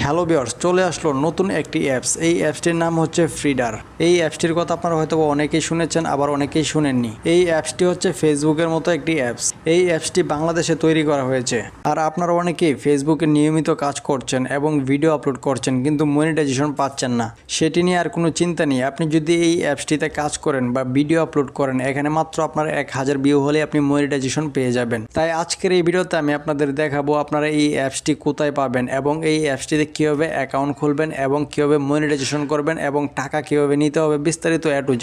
Hello viewers, চলে আসলো নতুন একটি অ্যাপস। এই অ্যাপসটির নাম হচ্ছে ফ্রিডার। এই অ্যাপসটির কথা আপনারা হয়তো অনেকেই শুনেছেন, আবার অনেকেই শুনেননি। এই অ্যাপসটি হচ্ছে ফেসবুকের মতো একটি অ্যাপস। এই অ্যাপসটি বাংলাদেশে তৈরি করা হয়েছে। আর আপনারা অনেকেই ফেসবুকে নিয়মিত কাজ করছেন এবং ভিডিও আপলোড করছেন, কিন্তু মনিটাইজেশন পাচ্ছেন না। সেটি নিয়ে আর কোনো চিন্তা নেই। আপনি যদি এই অ্যাপসটিতে কাজ করেন বা ভিডিও আপলোড করেন, এখানে মাত্র আপনার 1000 ভিউ হলে আপনি মনিটাইজেশন পেয়ে যাবেন। তাই আজকের এই ভিডিওতে আমি আপনাদের দেখাবো আপনারা এই অ্যাপসটি কোথায় পাবেন এবং এই অ্যাপসটিতে কীভাবে অ্যাকাউন্ট খুলবেন এবং কীভাবে মনিটাইজেশন করবেন এবং টাকা কীভাবে নিতে হবে, বিস্তারিত A to Z।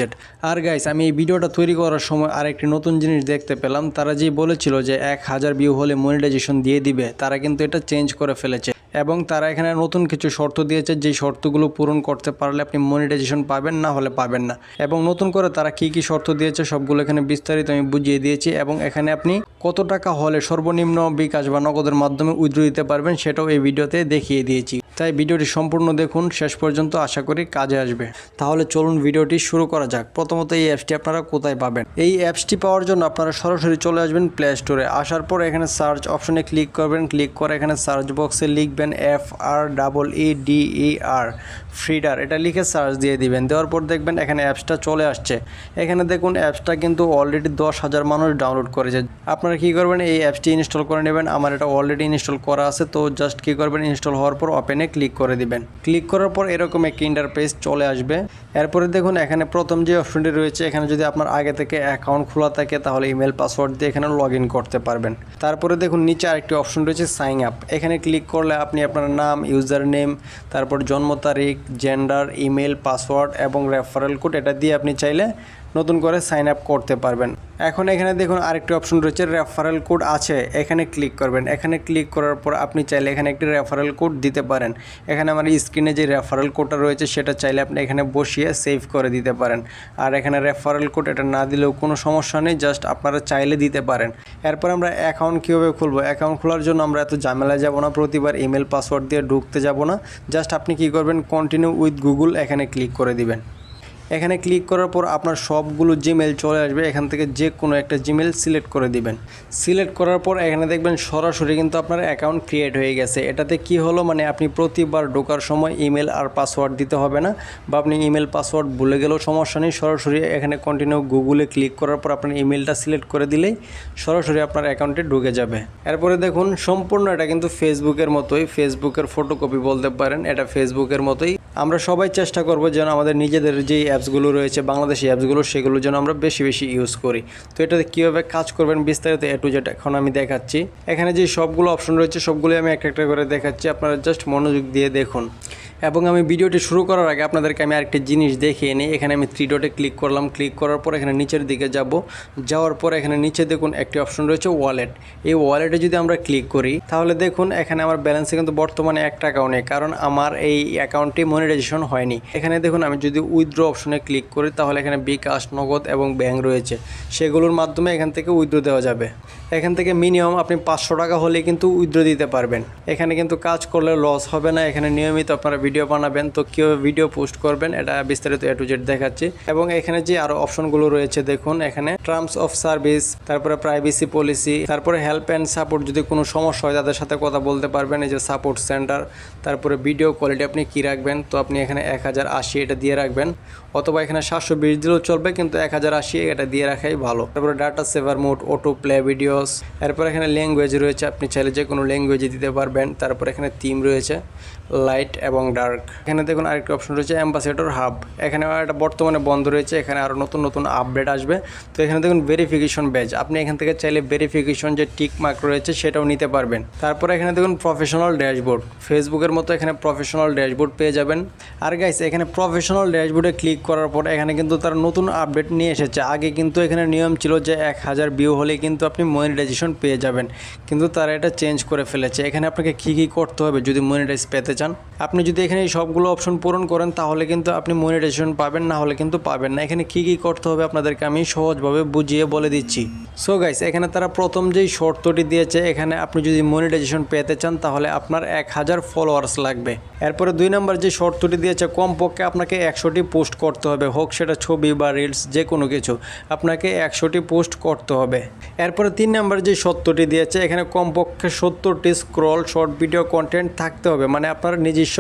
আর গাইস, আমি এই ভিডিওটা তৈরি করার সময় আরেকটি নতুন জিনিস দেখতে পেলাম। তারা যে বলেছিল যে 1000 ভিউ হলে মনিটাইজেশন দিয়ে দিবে, তারা কিন্তু এটা চেঞ্জ করে ফেলেছে এবং তারা এখানে নতুন কিছু শর্ত দিয়েছে, যে শর্তগুলো পূরণ করতে পারলে আপনি মনিটাইজেশন পাবেন, না হলে পাবেন না। এবং নতুন করে তারা কি কি শর্ত দিয়েছে সবগুলো এখানে বিস্তারিত আমি বুঝিয়ে দিয়েছি এবং এখানে আপনি কত টাকা হলে সর্বনিম্ন বিকাশ বা নগদের মাধ্যমে উইথড্র দিতে পারবেন সেটাও এই ভিডিওতে দেখিয়ে দিয়েছি। তাই ভিডিওটি সম্পূর্ণ দেখুন শেষ পর্যন্ত, আশা করি কাজে আসবে। তাহলে চলুন ভিডিওটি শুরু করা যাক। প্রথমত এই অ্যাপসটি আপনারা কোথায় পাবেন? এই অ্যাপসটি পাওয়ার জন্য আপনারা সরাসরি চলে আসবেন প্লে স্টোরে। আসার পর এখানে সার্চ অপশনে ক্লিক করবেন। ক্লিক করে এখানে সার্চ বক্সে লিখবেন FREEDER ফ্রিডার, এটা লিখে সার্চ দিয়ে দিবেন। দেওয়ার পর দেখবেন এখানে অ্যাপসটা চলে আসছে। এখানে দেখুন অ্যাপসটা কিন্তু অলরেডি 10,000 মানুষ ডাউনলোড করেছে। আপনারা কী করবেন, এই অ্যাপসটি ইনস্টল করে নেবেন। আমার এটা অলরেডি ইনস্টল করা আছে, তো জাস্ট কী করবেন, ইনস্টল হওয়ার পর ওপেনে ক্লিক করে দিবেন। ক্লিক করার পর এরকম একটি ইন্টারফেস চলে আসবে। এরপরে দেখুন এখানে প্রথম যে অপশনটি রয়েছে, এখানে যদি আপনার আগে থেকে অ্যাকাউন্ট খোলা থাকে তাহলে ইমেল পাসওয়ার্ড দিয়ে এখানে লগ ইন করতে পারবেন। তারপরে দেখুন নিচে আরেকটি অপশন রয়েছে সাইন আপ। এখানে ক্লিক করলে আপনি আপনার নাম, ইউজার নেম, তারপর জন্ম তারিখ, জেন্ডার, ইমেল, পাসওয়ার্ড এবং রেফারেল কোড এটা দিয়ে আপনি চাইলে নতুন করে সাইন আপ করতে পারবেন। এখন এখানে দেখুন আরেকটি অপশন রয়েছে রেফারেল কোড আছে, এখানে ক্লিক করবেন। এখানে ক্লিক করার পর আপনি চাইলে এখানে একটি রেফারেল কোড দিতে পারেন। এখানে আমার স্ক্রিনে যে রেফারেল কোডটা রয়েছে সেটা চাইলে আপনি এখানে বসিয়ে সেভ করে দিতে পারেন। আর এখানে রেফারেল কোড এটা না দিলেও কোনো সমস্যা নেই, জাস্ট আপনারা চাইলে দিতে পারেন। এরপর আমরা অ্যাকাউন্ট কীভাবে খুলবো? অ্যাকাউন্ট খোলার জন্য আমরা এত ঝামেলায় যাব না, প্রতিবার ইমেল পাসওয়ার্ড দিয়ে ঢুকতে যাব না। জাস্ট আপনি কী করবেন, কন্টিনিউ উইথ গুগল এখানে ক্লিক করে দিবেন। এখানে ক্লিক করার পর আপনার সবগুলো জিমেল চলে আসবে। এখান থেকে যে কোনো একটা জিমেল সিলেক্ট করে দিবেন। সিলেক্ট করার পর এখানে দেখবেন সরাসরি কিন্তু আপনার অ্যাকাউন্ট ক্রিয়েট হয়ে গেছে। এটাতে কি হলো, মানে আপনি প্রতিবার ঢোকার সময় ইমেল আর পাসওয়ার্ড দিতে হবে না, বা আপনি ইমেল পাসওয়ার্ড ভুলে গেলেও সমস্যা নেই। সরাসরি এখানে কন্টিনিউ গুগলে ক্লিক করার পর আপনার ইমেলটা সিলেক্ট করে দিলেই সরাসরি আপনার অ্যাকাউন্টে ঢুকে যাবে। এরপরে দেখুন সম্পূর্ণ এটা কিন্তু ফেসবুকের মতোই, ফেসবুকের ফটোকপি বলতে পারেন। এটা ফেসবুকের মতোই। আমরা সবাই চেষ্টা করব যেন আমাদের নিজেদের যেই অ্যাপসগুলো রয়েছে, বাংলাদেশি অ্যাপসগুলো, সেগুলো যেন আমরা বেশি বেশি ইউজ করি। তো এটাতে কীভাবে কাজ করবেন বিস্তারিত A to Z এখন আমি দেখাচ্ছি। এখানে যে সবগুলো অপশন রয়েছে সবগুলোই আমি একটা একটা করে দেখাচ্ছি, আপনারা জাস্ট মনোযোগ দিয়ে দেখুন। এবং আমি ভিডিওটি শুরু করার আগে আপনাদেরকে আমি আরেকটি জিনিস দেখিয়ে নিই। এখানে আমি 3 ডটে ক্লিক করলাম। ক্লিক করার পর এখানে নিচের দিকে যাব। যাওয়ার পর এখানে নিচে দেখুন একটি অপশন রয়েছে ওয়ালেট। এই ওয়ালেটে যদি আমরা ক্লিক করি তাহলে দেখুন এখানে আমার ব্যালেন্সে কিন্তু বর্তমানে 1 টাকাও নেই, কারণ আমার এই অ্যাকাউন্টটি মনিটাইজেশন হয়নি। এখানে দেখুন আমি যদি উইথড্র অপশনে ক্লিক করি তাহলে এখানে বিকাশ, নগদ এবং ব্যাংক রয়েছে, সেগুলোর মাধ্যমে এখান থেকে উইথড্র দেওয়া যাবে। এখান থেকে মিনিমাম আপনি 500 টাকা হলে কিন্তু উইথড্র দিতে পারবেন। এখানে কিন্তু কাজ করলে লস হবে না। এখানে নিয়মিত আপনারা ভিডিও বানাবেন, তো কীভাবে ভিডিও পোস্ট করবেন এটা বিস্তারিত A to Z দেখাচ্ছি। এবং এখানে যে আরও অপশনগুলো রয়েছে দেখুন, এখানে টার্মস অফ সার্ভিস, তারপরে প্রাইভেসি পলিসি, তারপরে হেল্প অ্যান্ড সাপোর্ট, যদি কোনো সমস্যা হয় তাদের সাথে কথা বলতে পারবেন। এই যে সাপোর্ট সেন্টার, তারপরে ভিডিও কোয়ালিটি আপনি কী রাখবেন, তো আপনি এখানে 1080 এটা দিয়ে রাখবেন, অথবা এখানে 720 দিলেও চলবে, কিন্তু 1080 এটা দিয়ে রাখাই ভালো। তারপরে data saver mode, autoplay videos. এরপর এখানে ল্যাঙ্গুয়েজ রয়েছে, আপনি চাইলে যে কোনো ল্যাঙ্গুয়েজে দিতে পারবেন। তারপর এখানে থিম রয়েছে, লাইট এবং ডার্ক। এখানে দেখুন আরেকটি অপশন রয়েছে অ্যাম্বাসেডর হাব। এখানে এটা বর্তমানে বন্ধ রয়েছে, এখানে আরও নতুন নতুন আপডেট আসবে। তো এখানে দেখুন ভেরিফিকেশন ব্যাজ, আপনি এখান থেকে চাইলে ভেরিফিকেশন যে টিক মার্ক রয়েছে সেটাও নিতে পারবেন। তারপরে এখানে দেখুন প্রফেশনাল ড্যাশবোর্ড, ফেসবুকের মতো এখানে প্রফেশনাল ড্যাশবোর্ড পেয়ে যাবেন। আর গাইস, এখানে প্রফেশনাল ড্যাশবোর্ডে ক্লিক করার পর এখানে কিন্তু তারা নতুন আপডেট নিয়ে এসেছে। আগে কিন্তু এখানে নিয়ম ছিল যে 1000 ভিউ হলেই কিন্তু আপনি মনিটাইজেশন পেয়ে যাবেন, কিন্তু তারা এটা চেঞ্জ করে ফেলেছে। এখানে আপনাকে কী কী করতে হবে যদি মনিটাইজ পেতে চান। আপনি যদি এখানে এই সবগুলো অপশন পূরণ করেন তাহলে কিন্তু আপনি মনিটাইজেশন পাবেন, না হলে কিন্তু পাবেন না। এখানে কী কী করতে হবে আপনাদেরকে আমি সহজভাবে বুঝিয়ে বলে দিচ্ছি। সো গাইস, এখানে তারা প্রথম যেই শর্তটি দিয়েছে, এখানে আপনি যদি মনিটাইজেশন পেতে চান তাহলে আপনার 1000 ফলোয়ার্স লাগবে। এরপরে 2 নম্বর যে শর্তটি দিয়েছে, কমপক্ষে আপনাকে 100টি পোস্ট করতে হবে, হোক সেটা ছবি বা রিলস, যে কোনো কিছু আপনাকে 100টি পোস্ট করতে হবে। এরপরে 3 নম্বর যে শর্তটি দিয়েছে, এখানে কমপক্ষে 70টি স্ক্রল শর্ট ভিডিও কন্টেন্ট থাকতে হবে, মানে আপনার নিজস্ব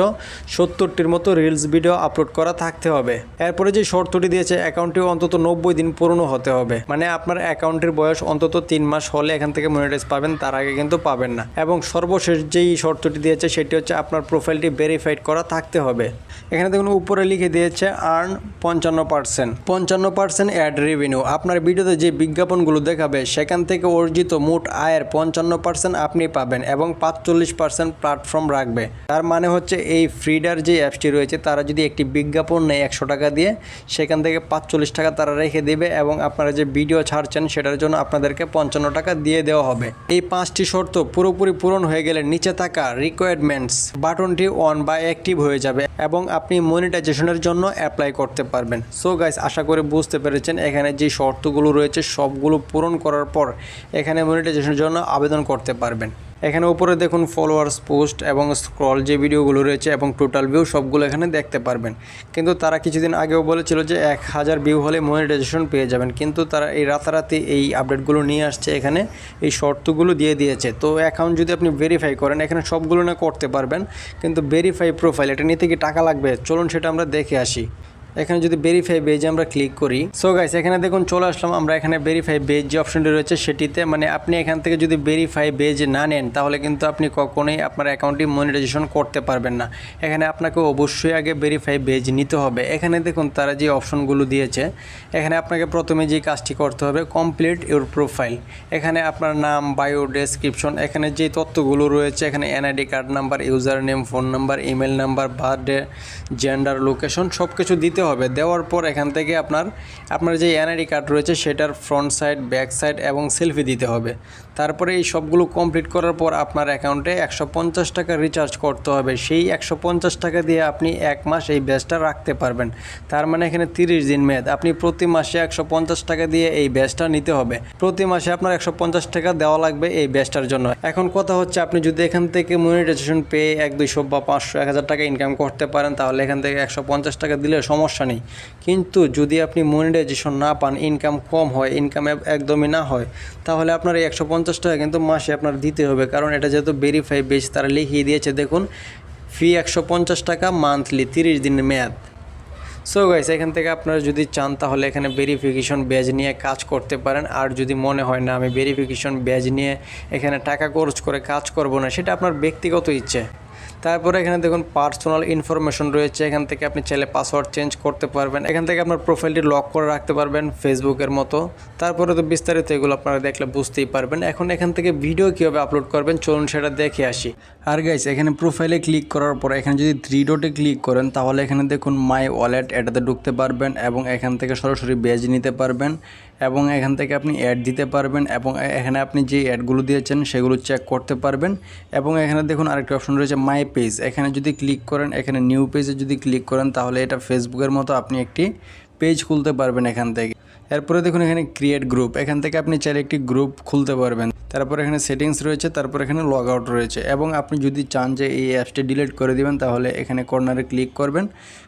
70টির মতো রিলস ভিডিও আপলোড করা থাকতে হবে। এরপরে যে শর্তটি দিয়েছে, অ্যাকাউন্টটি অন্তত 90 দিন পুরনো হতে হবে, মানে আপনার অ্যাকাউন্টের বয়স অন্তত 3 মাস হলে এখান থেকে মনিটাইজ পাবেন, তার আগে কিন্তু পাবেন না। এবং সর্বশেষ যেই শর্তটি দিয়েছে সেটি হচ্ছে আপনার প্রোফাইলটি ভেরিফাইড করা থাকতে হবে। এখানে দেখুন উপরে লিখে দিয়েছে আর্ন 55% অ্যাড রেভিনিউ। আপনার ভিডিওতে যে বিজ্ঞাপনগুলো দেখাবে সেখান থেকে অর্জিত মোট আয়ের 55% আপনি পাবেন এবং 45% প্ল্যাটফর্ম রাখবে। তার মানে হচ্ছে এই ফ্রিডার যে অ্যাপসটি রয়েছে, তারা যদি একটি বিজ্ঞাপন নেয় 100 টাকা দিয়ে, সেখান থেকে 45 টাকা তারা রেখে দেবে এবং আপনারা যে ভিডিও ছাড়ছেন সেটার জন্য আপনাদেরকে 55 টাকা দিয়ে দেওয়া হবে। এই 5টি শর্ত পুরোপুরি পূরণ হয়ে গেলে নিচে থাকা রিকোয়ারমেন্টস বাটনটি অন বা অ্যাক্টিভ হয়ে যাবে এবং আপনি মনিটাইজেশনের জন্য অ্যাপ্লাই করতে পারবেন। সো গাইস, আশা করে বুঝতে পেরেছেন এখানে যে শর্তগুলো রয়েছে সবগুলো পূরণ করার পর এখানে মনিটাইজেশনের জন্য আবেদন করতে পারবেন। এখানে উপরে দেখুন ফলোয়ার্স, পোস্ট এবং স্ক্রল যে ভিডিওগুলো রয়েছে এবং টোটাল ভিউ সবগুলো এখানে দেখতে পারবেন। কিন্তু তারা কিছুদিন আগেও বলেছিল যে 1000 ভিউ হলে মনিটাইজেশন পেয়ে যাবেন, কিন্তু তারা এই রাতারাতি এই আপডেটগুলো নিয়ে আসছে, এখানে এই শর্তগুলো দিয়ে দিয়েছে। তো অ্যাকাউন্ট যদি আপনি ভেরিফাই করেন, এখানে সবগুলো না করতে পারবেন, কিন্তু ভেরিফাই প্রোফাইল এটা নিতে কি টাকা লাগবে? চলুন সেটা আমরা দেখে আসি। এখানে যদি ভেরিফাই পেজে আমরা ক্লিক করি, সো গাইস এখানে দেখুন চলে আসলাম আমরা। এখানে ভেরিফাই পেজ যে অপশনটি রয়েছে সেটিতে, মানে আপনি এখান থেকে যদি ভেরিফাই পেজ না নেন তাহলে কিন্তু আপনি কখনোই আপনার অ্যাকাউন্টটি মনিটাইজেশন করতে পারবেন না। এখানে আপনাকে অবশ্যই আগে ভেরিফাই পেজ নিতে হবে। এখানে দেখুন তারা যে অপশনগুলো দিয়েছে, এখানে আপনাকে প্রথমে যে কাজটি করতে হবে, কমপ্লিট ইউর প্রোফাইল। এখানে আপনার নাম, বায়ো, ডেসক্রিপশন, এখানে যে তথ্যগুলো রয়েছে, এখানে NID card number, user name, phone number, email number, birthday, gender, location সব কিছু দিতে হবে। দেওয়ার পর এখান থেকে আপনার যে এনআইডি কার্ড রয়েছে সেটার ফ্রন্ট সাইড, ব্যাক সাইড এবং সেলফি দিতে হবে। তারপরে এই সবগুলো কমপ্লিট করার পর আপনার অ্যাকাউন্টে 150 টাকা রিচার্জ করতে হবে। সেই 150 টাকা দিয়ে আপনি 1 মাস এই ব্যাচটা রাখতে পারবেন। তার মানে এখানে 30 দিন মেয়াদ। আপনি প্রতি মাসে 150 টাকা দিয়ে এই ব্যাচটা নিতে হবে। প্রতি মাসে আপনার 150 টাকা দেওয়া লাগবে এই ব্যাচটার জন্য। এখন কথা হচ্ছে, আপনি যদি এখান থেকে মনিটাইজেশন পেয়ে 100-200 বা 500, 1000 টাকা ইনকাম করতে পারেন তাহলে এখান থেকে 150 টাকা দিলে সমস্যা নেই। কিন্তু যদি আপনি মনিটাইজেশন না পান, ইনকাম কম হয়, ইনকাম একদমই না হয়, তাহলে আপনার এই 150 টাকা কিন্তু মাসে আপনার দিতে হবে। কারণ এটা যেহেতু ভেরিফাই বেজ তারা লিখিয়ে দিয়েছে, দেখুন ফি 150 টাকা মান্থলি, 30 দিনের মেয়াদ। সো গাইস, এখান থেকে আপনারা যদি চান তাহলে এখানে ভেরিফিকেশন ব্যাজ নিয়ে কাজ করতে পারেন। আর যদি মনে হয় না আমি ভেরিফিকেশন ব্যাজ নিয়ে এখানে টাকা খরচ করে কাজ করব না, সেটা আপনার ব্যক্তিগত ইচ্ছে। তারপরে এখানে দেখুন পার্সোনাল ইনফরমেশন রয়েছে, এখান থেকে আপনি চাইলে পাসওয়ার্ড চেঞ্জ করতে পারবেন। এখান থেকে আপনার প্রোফাইলটি লক করে রাখতে পারবেন ফেসবুকের মতো। তারপরে তো বিস্তারিত এগুলো আপনারা দেখলে বুঝতেই পারবেন। এখন এখান থেকে ভিডিও কীভাবে আপলোড করবেন চলুন সেটা দেখে আসি। আর গাইস, এখানে প্রোফাইলে ক্লিক করার পর এখানে যদি 3 ডটে ক্লিক করেন তাহলে এখানে দেখুন মাই ওয়ালেট, এটাতে ঢুকতে পারবেন এবং এখান থেকে সরাসরি ব্যাজ নিতে পারবেন এবং এখান থেকে আপনি অ্যাড দিতে পারবেন এবং এখানে আপনি যে অ্যাডগুলো দিয়েছেন সেগুলো চেক করতে পারবেন। এবং এখানে দেখুন আরেকটা অপশন রয়েছে মাই পেজ, এখানে যদি ক্লিক করেন, এখানে নিউ পেজে যদি ক্লিক করেন তাহলে এটা ফেসবুকের মতো আপনি একটি পেজ খুলতে পারবেন এখান থেকে। এরপরে দেখুন এখানে ক্রিয়েট গ্রুপ, এখান থেকে আপনি চাইলে একটি গ্রুপ খুলতে পারবেন। তারপর এখানে সেটিংস রয়েছে, তারপর এখানে লগ আউট রয়েছে এবং আপনি যদি চান যে এই অ্যাপসটি ডিলিট করে দিবেন তাহলে এখানে কর্নারে ক্লিক করবেন।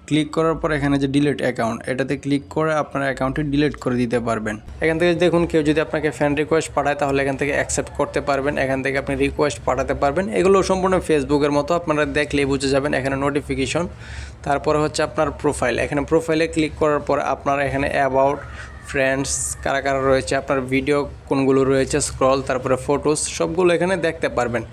ক্লিক করার পর এখানে যে ডিলিট অ্যাকাউন্ট, এটাতে ক্লিক করে আপনার অ্যাকাউন্টটি ডিলিট করে দিতে পারবেন। এখান থেকে দেখুন কেউ যদি আপনাকে ফ্রেন্ড রিকোয়েস্ট পাঠায় তাহলে এখান থেকে অ্যাকসেপ্ট করতে পারবেন, এখান থেকে আপনি রিকোয়েস্ট পাঠাতে পারবেন। এগুলো সম্পূর্ণ ফেসবুকের মতো, আপনারা দেখলেই বুঝে যাবেন। এখানে নোটিফিকেশন, তারপরে হচ্ছে আপনার প্রোফাইল, এখানে প্রোফাইলে ক্লিক করার পর আপনার এখানে অ্যাবাউট, ফ্রেন্ডস কারা কারা রয়েছে, আপনার ভিডিও কোনগুলো রয়েছে, স্ক্রল, তারপরে ফটোস সবগুলো এখানে দেখতে পারবেন।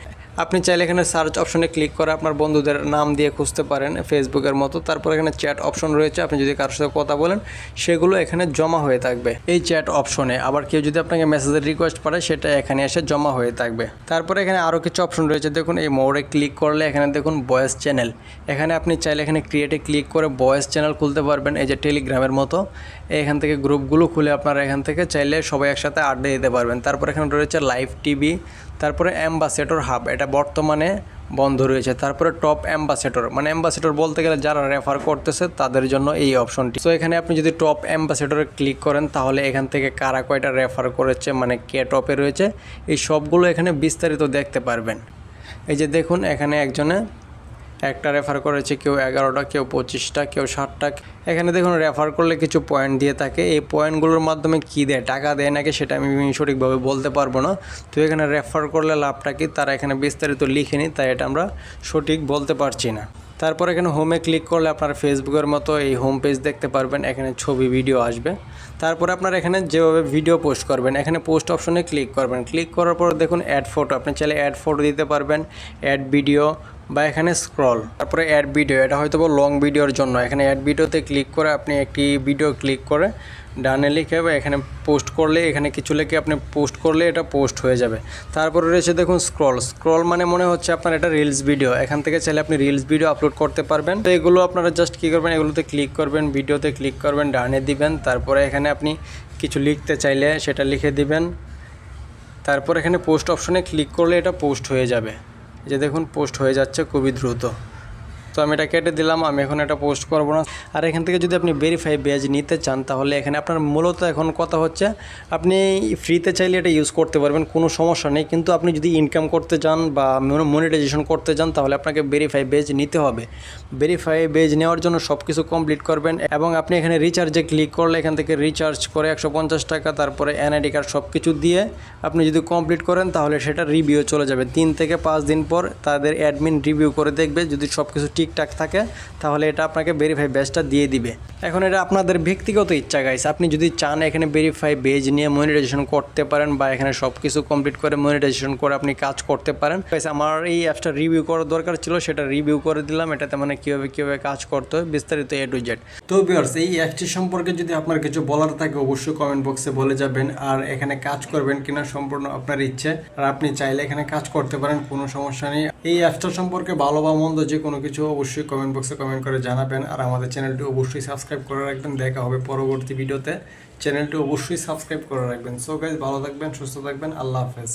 আপনি চাইলে এখানে সার্চ অপশনে ক্লিক করে আপনার বন্ধুদের নাম দিয়ে খুঁজতে পারেন ফেসবুকের মতো। তারপর এখানে চ্যাট অপশন রয়েছে, আপনি যদি কারোর সাথে কথা বলেন সেগুলো এখানে জমা হয়ে থাকবে এই চ্যাট অপশনে। আবার কেউ যদি আপনাকে মেসেজের রিকোয়েস্ট পাঠায় সেটা এখানে এসে জমা হয়ে থাকবে। তারপরে এখানে আরও কিছু অপশন রয়েছে, দেখুন এই মোড়ে ক্লিক করলে এখানে দেখুন ভয়েস চ্যানেল, এখানে আপনি চাইলে এখানে ক্রিয়েটে ক্লিক করে ভয়েস চ্যানেল খুলতে পারবেন, এই যে টেলিগ্রামের মতো। এখান থেকে গ্রুপগুলো খুলে আপনারা এখান থেকে চাইলে সবাই একসাথে আড্ডা দিতে পারবেন। তারপর এখানে রয়েছে লাইভ টিভি, তারপরে অ্যাম্বাসেডর হাব, এটা বর্তমানে বন্ধ রয়েছে। তারপরে টপ অ্যাম্বাসেডর, মানে অ্যাম্বাসেডর বলতে গেলে যারা রেফার করতেছে তাদের জন্য এই অপশনটি। তো এখানে আপনি যদি টপ অ্যাম্বাসেডরে ক্লিক করেন তাহলে এখান থেকে কারা কয়টা রেফার করেছে, মানে কে টপে রয়েছে, এই সবগুলো এখানে বিস্তারিত দেখতে পারবেন। এই যে দেখুন এখানে একজনে একটা রেফার করেছে, কেউ 11টা, কেউ 25টা, কেউ 60টা। এখানে দেখুন রেফার করলে কিছু পয়েন্ট দিয়ে থাকে, এই পয়েন্টগুলোর মাধ্যমে কী দেয়, টাকা দেয় নাকি সেটা আমি সঠিকভাবে বলতে পারবো না। তো এখানে রেফার করলে লাভটা কি তারা এখানে বিস্তারিত লিখেনি, তাই এটা আমরা সঠিক বলতে পারছি না। তারপর এখানে হোমে ক্লিক করলে আপনার ফেসবুকের মতো এই হোম পেজ দেখতে পারবেন, এখানে ছবি ভিডিও আসবে। তারপরে আপনার এখানে যেভাবে ভিডিও পোস্ট করবেন এখানে পোস্ট অপশনে ক্লিক করবেন। ক্লিক করার পর দেখুন অ্যাড ফটো, আপনি চাইলে অ্যাড ফটো দিতে পারবেন, অ্যাড ভিডিও বা এখানে স্ক্রল। তারপরে অ্যাড ভিডিও, এটা হয়তো লং ভিডিওর জন্য। এখানে অ্যাড ভিডিওতে ক্লিক করে আপনি একটি ভিডিও ক্লিক করে ডানে লিখে বা এখানে পোস্ট করলে, এখানে কিছু লিখে আপনি পোস্ট করলে এটা পোস্ট হয়ে যাবে। তারপরে রয়েছে দেখুন স্ক্রল। স্ক্রল মানে মনে হচ্ছে আপনার এটা রিলস ভিডিও, এখান থেকে চাইলে আপনি রিলস ভিডিও আপলোড করতে পারবেন। তো এগুলো আপনারা জাস্ট কী করবেন, এগুলোতে ক্লিক করবেন, ভিডিওতে ক্লিক করবেন, ডানে দিবেন। তারপরে এখানে আপনি কিছু লিখতে চাইলে সেটা লিখে দিবেন। তারপর এখানে পোস্ট অপশনে ক্লিক করলে এটা পোস্ট হয়ে যাবে। যে দেখুন পোস্ট হয়ে যাচ্ছে খুবই দ্রুত। তো আমি এটা কেটে দিলাম, আমি এখন এটা পোস্ট করব না। আর এখান থেকে যদি আপনি ভেরিফাই ব্যাজ নিতে চান তাহলে এখানে আপনার মূলত এখন কথা হচ্ছে আপনি ফ্রিতে চাইলে এটা ইউজ করতে পারবেন, কোনো সমস্যা নেই। কিন্তু আপনি যদি ইনকাম করতে চান বা মনিটাইজেশন করতে চান তাহলে আপনাকে ভেরিফাই ব্যাজ নিতে হবে। ভেরিফাই ব্যাজ নেওয়ার জন্য সব কিছু কমপ্লিট করবেন এবং আপনি এখানে রিচার্জে ক্লিক করলে এখান থেকে রিচার্জ করে 150 টাকা, তারপরে এনআইডি কার্ড সব কিছু দিয়ে আপনি যদি কমপ্লিট করেন তাহলে সেটা রিভিউ চলে যাবে। 3 থেকে 5 দিন পর তাদের অ্যাডমিন রিভিউ করে দেখবে, যদি সব কিছু ঠিকঠাক থাকে তাহলে এটা আপনাকে ভেরিফাই ব্যাজটা দিয়ে দিবে। এখন এটা আপনাদের ব্যক্তিগত ইচ্ছা গাইস, আপনি যদি চান এখানে ভেরিফাই ব্যাজ নিয়ে মনিটাইজেশন করতে পারেন বা এখানে সব কিছু কমপ্লিট করে মনিটাইজেশন করে আপনি কাজ করতে পারেন। গাইস আমার এই অ্যাপসটা রিভিউ করার দরকার ছিল, সেটা রিভিউ করে দিলাম। এটাতে মানে কীভাবে কাজ করতে হয় বিস্তারিত A to Z। তো ভিউয়ার্স এই অ্যাপসটি সম্পর্কে যদি আপনার কিছু বলার থাকে অবশ্যই কমেন্ট বক্সে বলে যাবেন। আর এখানে কাজ করবেন কিনা সম্পূর্ণ আপনার ইচ্ছে, আর আপনি চাইলে এখানে কাজ করতে পারেন, কোনো সমস্যা নেই। এই অ্যাপসটা সম্পর্কে ভালো বা মন্দ যে কোনো কিছু অবশ্যই কমেন্ট বক্সে কমেন্ট করে জানাবেন। আর আমাদের চ্যানেলটি অবশ্যই সাবস্ক্রাইব করে রাখবেন। দেখা হবে পরবর্তী ভিডিওতে, চ্যানেলটি অবশ্যই সাবস্ক্রাইব করে রাখবেন। সো গাইস ভালো থাকবেন, সুস্থ থাকবেন, আল্লাহ হাফেজ।